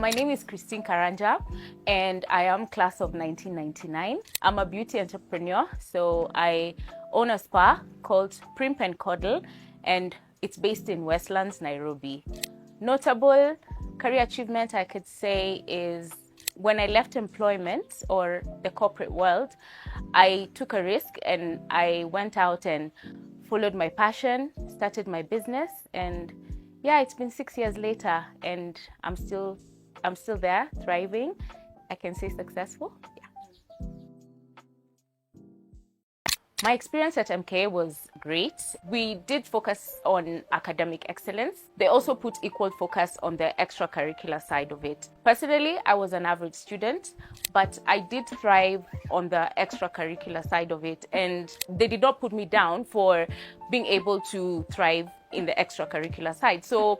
My name is Christine Karanja and I am class of 1999. I'm a beauty entrepreneur, so I own a spa called Primp and Cuddle, and it's based in Westlands, Nairobi. Notable career achievement I could say is when I left employment or the corporate world, I took a risk and I went out and followed my passion, started my business, and yeah, it's been 6 years later and I'm still there, thriving. I can say successful. Yeah. My experience at MK was great. We did focus on academic excellence. They also put equal focus on the extracurricular side of it. Personally, I was an average student, but I did thrive on the extracurricular side of it, and they did not put me down for being able to thrive in the extracurricular side. So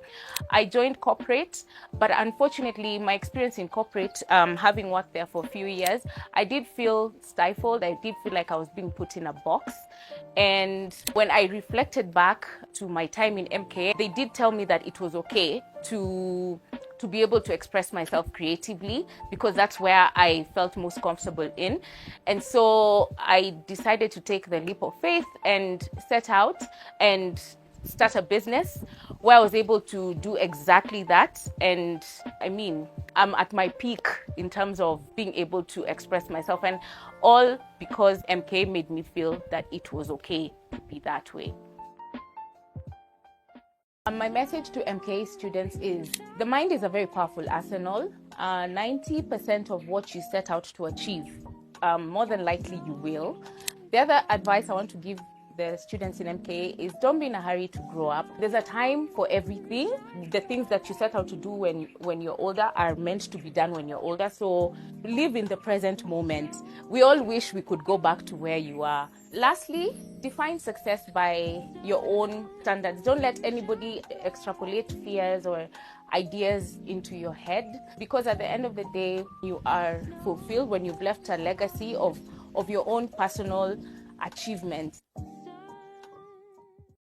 I joined corporate, but unfortunately my experience in corporate, having worked there for a few years, I did feel stifled. I did feel like I was being put in a box. And when I reflected back to my time in MK, they did tell me that it was okay to be able to express myself creatively, because that's where I felt most comfortable in. And so I decided to take the leap of faith and set out and start a business where I was able to do exactly that. And I mean, I'm at my peak in terms of being able to express myself, and all because MK made me feel that it was okay to be that way. My message to MK students is the mind is a very powerful arsenal. 90% of what you set out to achieve, more than likely you will. The other advice I want to give the students in MK is don't be in a hurry to grow up. There's a time for everything. The things that you set out to do when you're older are meant to be done when you're older. So live in the present moment. We all wish we could go back to where you are. Lastly, define success by your own standards. Don't let anybody extrapolate fears or ideas into your head, because at the end of the day, you are fulfilled when you've left a legacy of your own personal achievements.